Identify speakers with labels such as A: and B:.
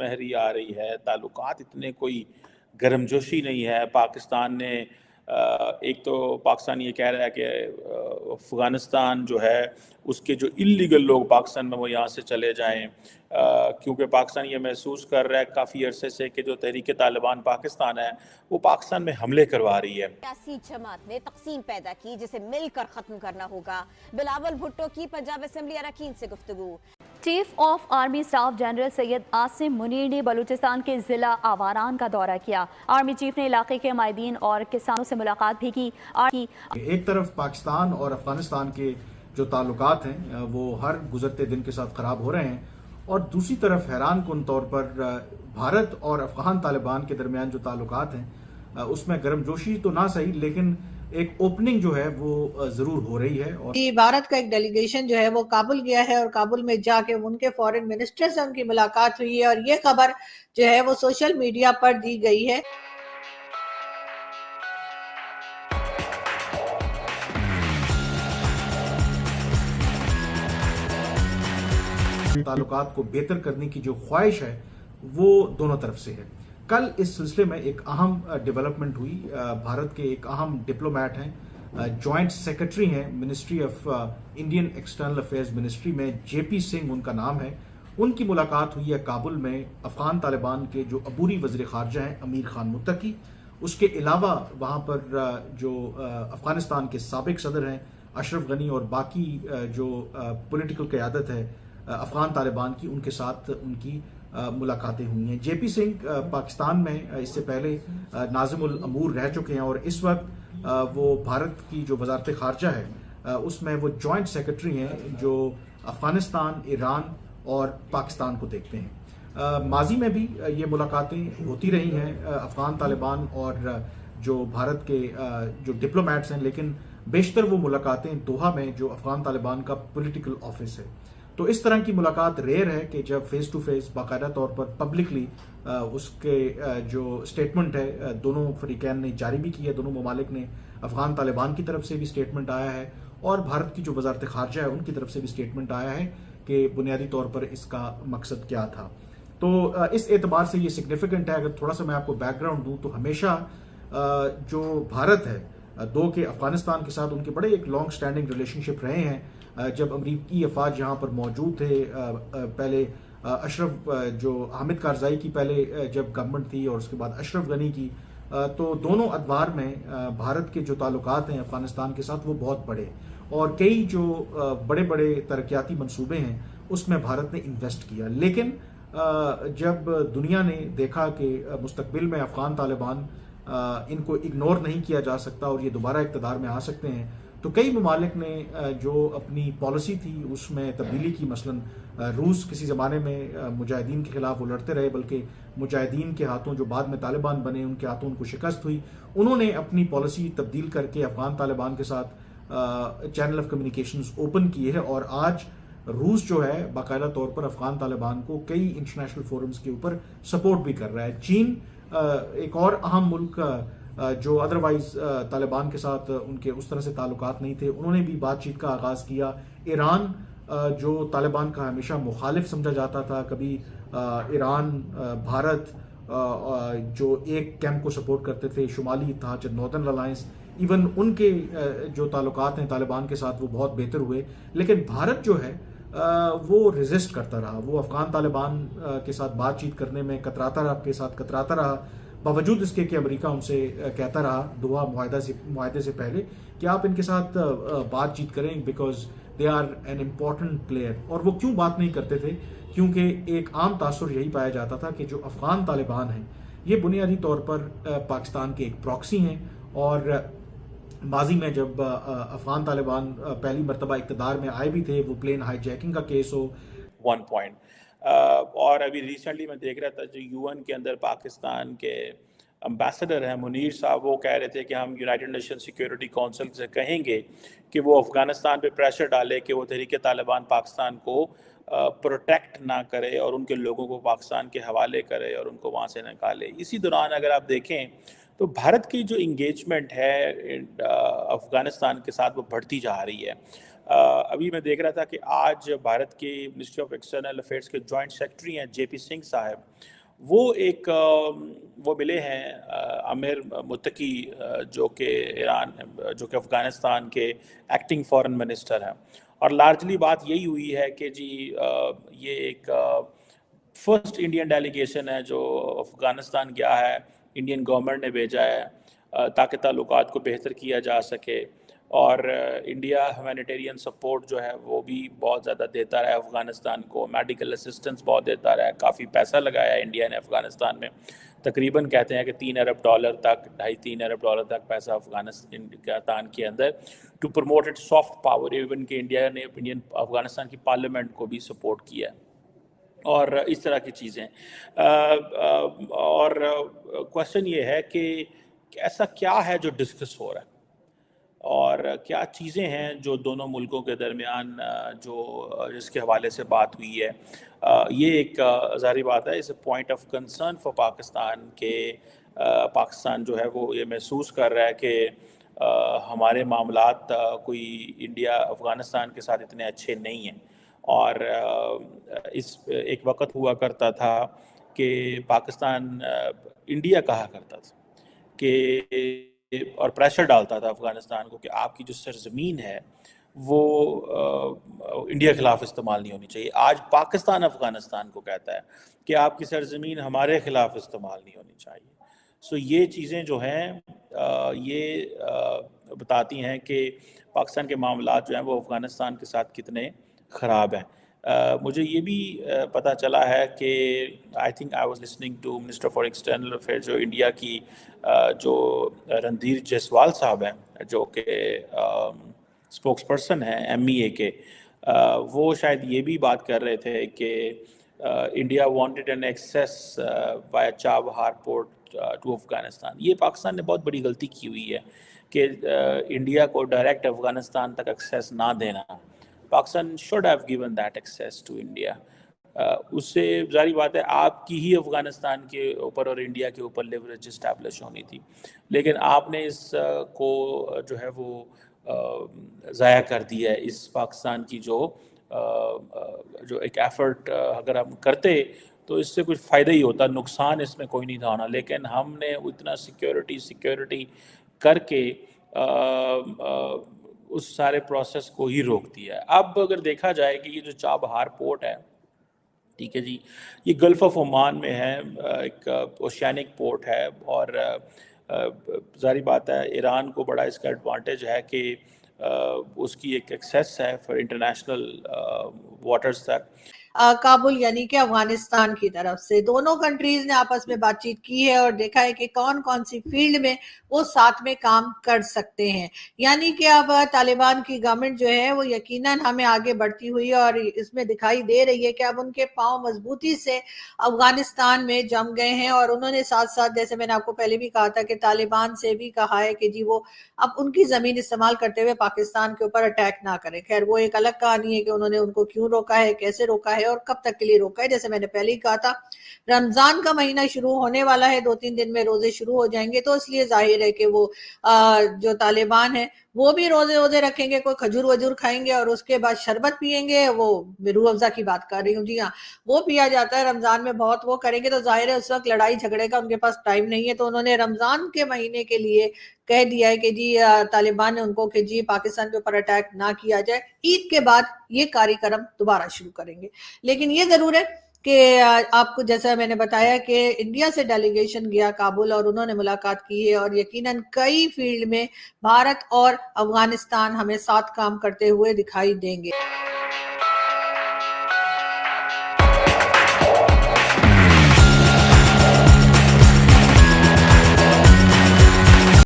A: مہری آ رہی ہے، تعلقات اتنے کوئی گرمجوشی نہیں ہے۔ پاکستان نے ایک تو پاکستان یہ کہہ رہا ہے کہ افغانستان جو ہے اس کے جو اللیگل لوگ پاکستان میں وہ یہاں سے چلے جائیں، کیونکہ پاکستان یہ محسوس کر رہا ہے کافی عرصے سے کہ جو تحریک طالبان پاکستان ہے وہ پاکستان میں حملے کروا رہی ہے۔
B: سیاسی جماعت نے تقسیم پیدا کی جسے مل کر ختم کرنا ہوگا۔ بلاول بھٹو کی پنجاب اسمبلی اراکین سے گفتگو۔
C: Chief of army staff general Syed Asim Munir نے بلوچستان کے ضلع آواران کا دورہ کیا۔ آرمی چیف نے علاقے کے مائدین اور کسانوں سے ملاقات بھی کی۔
D: ایک طرف پاکستان اور افغانستان کے جو تعلقات ہیں وہ ہر گزرتے دن کے ساتھ خراب ہو رہے ہیں، اور دوسری طرف حیران کن طور پر بھارت اور افغان طالبان کے درمیان جو تعلقات ہیں اس میں گرم جوشی تو نہ صحیح لیکن ایک اوپننگ جو ہے وہ ضرور ہو رہی ہے۔ اور
E: بھارت کا ایک ڈیلیگیشن جو ہے وہ کابل گیا ہے اور کابل میں جا کے ان کے فورن منسٹر سے ان کی ملاقات ہوئی ہے، اور یہ خبر جو ہے وہ سوشل میڈیا پر دی گئی ہے۔
D: تعلقات کو بہتر کرنے کی جو خواہش ہے وہ دونوں طرف سے ہے۔ کل اس سلسلے میں ایک اہم ڈیولپمنٹ ہوئی۔ بھارت کے ایک اہم ڈپلومیٹ ہیں، جوائنٹ سیکرٹری ہیں ministry of Indian external affairs ministry میں، جے پی سنگھ ان کا نام ہے۔ ان کی ملاقات ہوئی ہے کابل میں افغان طالبان کے جو عبوری وزیر خارجہ ہیں امیر خان متقی، اس کے علاوہ وہاں پر جو افغانستان کے سابق صدر ہیں اشرف غنی اور باقی جو پولیٹیکل قیادت ہے افغان طالبان کی، ان کے ساتھ ان کی ملاقاتیں ہوئی ہیں۔ جے پی سنگھ پاکستان میں اس سے پہلے ناظم الامور رہ چکے ہیں، اور اس وقت وہ بھارت کی جو وزارت خارجہ ہے اس میں وہ جوائنٹ سیکرٹری ہیں جو افغانستان، ایران اور پاکستان کو دیکھتے ہیں۔ ماضی میں بھی یہ ملاقاتیں ہوتی رہی ہیں افغان طالبان اور جو بھارت کے جو ڈپلومیٹس ہیں، لیکن بیشتر وہ ملاقاتیں دوحہ میں جو افغان طالبان کا پولیٹیکل آفس ہے۔ تو اس طرح کی ملاقات ریئر ہے کہ جب فیس ٹو فیس باقاعدہ طور پر پبلکلی اس کے جو سٹیٹمنٹ ہے دونوں فریقین نے جاری بھی کی ہے، دونوں ممالک نے، افغان طالبان کی طرف سے بھی سٹیٹمنٹ آیا ہے اور بھارت کی جو وزارت خارجہ ہے ان کی طرف سے بھی سٹیٹمنٹ آیا ہے کہ بنیادی طور پر اس کا مقصد کیا تھا۔ تو اس اعتبار سے یہ سگنیفیکنٹ ہے۔ اگر تھوڑا سا میں آپ کو بیک گراؤنڈ دوں تو ہمیشہ جو بھارت ہے دو کہ افغانستان کے ساتھ ان کے بڑے ایک لانگ سٹینڈنگ ریلیشن شپ رہے ہیں۔ جب امریکی افواج یہاں پر موجود تھے، پہلے اشرف جو حامد کارزائی کی پہلے جب گورنمنٹ تھی اور اس کے بعد اشرف غنی کی، تو دونوں ادوار میں بھارت کے جو تعلقات ہیں افغانستان کے ساتھ وہ بہت بڑے، اور کئی جو بڑے بڑے ترقیاتی منصوبے ہیں اس میں بھارت نے انویسٹ کیا۔ لیکن جب دنیا نے دیکھا کہ مستقبل میں افغان طالبان ان کو اگنور نہیں کیا جا سکتا اور یہ دوبارہ اقتدار میں آ سکتے ہیں، تو کئی ممالک نے جو اپنی پالیسی تھی اس میں تبدیلی کی۔ مثلا روس کسی زمانے میں مجاہدین کے خلاف وہ لڑتے رہے، بلکہ مجاہدین کے ہاتھوں جو بعد میں طالبان بنے ان کے ہاتھوں ان کو شکست ہوئی، انہوں نے اپنی پالیسی تبدیل کر کے افغان طالبان کے ساتھ چینل آف کمیونیکیشنز اوپن کیے ہیں، اور آج روس جو ہے باقاعدہ طور پر افغان طالبان کو کئی انٹرنیشنل فورمز کے اوپر سپورٹ بھی کر رہا ہے۔ چین ایک اور اہم ملک جو ادروائز طالبان کے ساتھ ان کے اس طرح سے تعلقات نہیں تھے، انہوں نے بھی بات چیت کا آغاز کیا۔ ایران جو طالبان کا ہمیشہ مخالف سمجھا جاتا تھا، کبھی ایران بھارت جو ایک کیمپ کو سپورٹ کرتے تھے، شمالی اتحاد ناردرن الائنس، ایون ان کے جو تعلقات ہیں طالبان کے ساتھ وہ بہت بہتر ہوئے۔ لیکن بھارت جو ہے وہ ریزسٹ کرتا رہا، وہ افغان طالبان کے ساتھ بات چیت کرنے میں کتراتا رہا، باوجود اس کے کہ امریکہ ان سے کہتا رہا دوحہ معاہدے سے پہلے کہ آپ ان کے ساتھ بات چیت کریں because they are an important player. اور وہ کیوں بات نہیں کرتے تھے؟ کیونکہ ایک عام تاثر یہی پایا جاتا تھا کہ جو افغان طالبان ہیں یہ بنیادی طور پر پاکستان کے ایک پراکسی ہیں، اور ماضی میں جب افغان طالبان پہلی مرتبہ اقتدار میں آئے بھی تھے، وہ پلین ہائی جیکنگ کا کیس ہو،
A: 1 پوائنٹ اور ابھی ریسنٹلی میں دیکھ رہا تھا جو یو این کے اندر پاکستان کے امبیسڈر ہیں منیر صاحب، وہ کہہ رہے تھے کہ ہم یونائٹڈ نیشن سیکیورٹی کونسل سے کہیں گے کہ وہ افغانستان پہ پریشر ڈالے کہ وہ تحریک طالبان پاکستان کو پروٹیکٹ نہ کرے اور ان کے لوگوں کو پاکستان کے حوالے کرے اور ان کو وہاں سے نکالے۔ اسی دوران اگر آپ دیکھیں تو بھارت کی جو انگیجمنٹ ہے افغانستان کے ساتھ وہ بڑھتی جا رہی ہے. ابھی میں دیکھ رہا تھا کہ آج بھارت کے منسٹری آف ایکسٹرنل افیئرس کے جوائنٹ سیکرٹری ہیں JP سنگھ صاحب, وہ ملے ہیں عامر متقی جو کہ افغانستان کے ایکٹنگ فارن منسٹر ہیں, اور لارجلی بات یہی ہوئی ہے کہ جی یہ ایک فرسٹ انڈین ڈیلیگیشن ہے جو افغانستان گیا ہے, انڈین گورنمنٹ نے بھیجا ہے تاکہ تعلقات کو بہتر کیا جا سکے, اور انڈیا ہیومینیٹیرین سپورٹ جو ہے وہ بھی بہت زیادہ دیتا رہا ہے افغانستان کو, میڈیکل اسسٹنس بہت دیتا رہا ہے, کافی پیسہ لگایا ہے انڈیا نے افغانستان میں, تقریباً کہتے ہیں کہ $3 ارب تک, $2.5-3 ارب تک پیسہ افغانستان کے اندر to promote it soft power. Even کہ انڈیا نے افغانستان کی پارلیمنٹ کو بھی سپورٹ کیا ہے, اور اس طرح کی چیزیں. اور کوشچن یہ ہے کہ ایسا کیا ہے جو ڈسکس ہو رہا ہے, اور کیا چیزیں ہیں جو دونوں ملکوں کے درمیان جس کے حوالے سے بات ہوئی ہے. یہ ایک ظاہری بات ہے, اس point of concern for Pakistan کہ پاکستان جو ہے وہ یہ محسوس کر رہا ہے کہ ہمارے معاملات کوئی انڈیا افغانستان کے ساتھ اتنے اچھے نہیں ہیں, اور اس ایک وقت ہوا کرتا تھا کہ پاکستان انڈیا کہا کرتا تھا کہ اور پریشر ڈالتا تھا افغانستان کو کہ آپ کی جو سرزمین ہے وہ انڈیا کے خلاف استعمال نہیں ہونی چاہیے. آج پاکستان افغانستان کو کہتا ہے کہ آپ کی سرزمین ہمارے خلاف استعمال نہیں ہونی چاہیے. سو یہ چیزیں جو ہیں یہ بتاتی ہیں کہ پاکستان کے معاملات جو ہیں وہ افغانستان کے ساتھ کتنے خراب ہیں. مجھے یہ بھی پتہ چلا ہے کہ I think I was listening to minister for external affair جو انڈیا کی جو رندھیر جیسوال صاحب ہیں جو کہ اسپوکس پرسن ہیں MEA کے, وہ شاید یہ بھی بات کر رہے تھے کہ India wanted an access via Chabahar port to Afghanistan. یہ پاکستان نے بہت بڑی غلطی کی ہوئی ہے کہ انڈیا کو ڈائریکٹ افغانستان تک ایکسیس نہ دینا. Pakistan should have given that access to India. اس سے ظاہری بات ہے آپ کی ہی افغانستان کے اوپر اور انڈیا کے اوپر لیوریج اسٹیبلش ہونی تھی, لیکن آپ نے اس کو جو ہے وہ ضائع کر دیا ہے. اس پاکستان کی جو ایک ایفرٹ اگر ہم کرتے تو اس سے کچھ فائدہ ہی ہوتا, نقصان اس میں کوئی نہیں تھا ہونا, لیکن ہم نے اتنا سیکیورٹی کر کے اس سارے پروسیس کو ہی روک دیا ہے. اب اگر دیکھا جائے کہ یہ جو چابہار پورٹ ہے, ٹھیک ہے جی, یہ گلف آف عمان میں ہے, ایک اوشینک پورٹ ہے, اور ظاہری بات ہے ایران کو بڑا اس کا ایڈوانٹیج ہے کہ اس کی ایک ایکسیس ہے فار انٹرنیشنل واٹرز تک.
E: کابل یعنی کہ افغانستان کی طرف سے دونوں کنٹریز نے آپس میں بات چیت کی ہے اور دیکھا ہے کہ کون کون سی فیلڈ میں وہ ساتھ میں کام کر سکتے ہیں. یعنی کہ اب طالبان کی گورنمنٹ جو ہے وہ یقیناً ہمیں آگے بڑھتی ہوئی اور اس میں دکھائی دے رہی ہے کہ اب ان کے پاؤں مضبوطی سے افغانستان میں جم گئے ہیں, اور انہوں نے ساتھ ساتھ جیسے میں نے آپ کو پہلے بھی کہا تھا کہ طالبان سے بھی کہا ہے کہ جی وہ اب ان کی زمین استعمال کرتے ہوئے پاکستان کے اوپر اٹیک نہ کریں. خیر وہ ایک الگ کہانی ہے کہ انہوں نے ان کو کیوں روکا ہے, کیسے روکا ہے اور کب تک کے لیے روکا ہے. جیسے میں نے پہلے ہی کہا تھا رمضان کا مہینہ شروع ہونے والا ہے, 2-3 دن میں روزے شروع ہو جائیں گے, تو اس لیے ظاہر ہے کہ وہ جو طالبان ہیں وہ بھی روزے رکھیں گے, کوئی کھجور وجور کھائیں گے اور اس کے بعد شربت پیئیں گے. وہ روح افزا کی بات کر رہی ہوں, جی ہاں وہ پیا جاتا ہے رمضان میں بہت, وہ کریں گے تو ظاہر ہے اس وقت لڑائی جھگڑے کا ان کے پاس ٹائم نہیں ہے. تو انہوں نے رمضان کے مہینے کے لیے کہہ دیا ہے کہ جی طالبان نے ان کو کہ جی پاکستان کے اوپر اٹیک نہ کیا جائے, عید کے بعد یہ کاری کرم دوبارہ شروع کریں گے. لیکن یہ ضرور ہے کہ آپ کو جیسا میں نے بتایا کہ انڈیا سے ڈیلیگیشن گیا کابل اور انہوں نے ملاقات کی ہے, اور یقیناً کئی فیلڈ میں بھارت اور افغانستان ہمیں ساتھ کام کرتے ہوئے دکھائی دیں گے.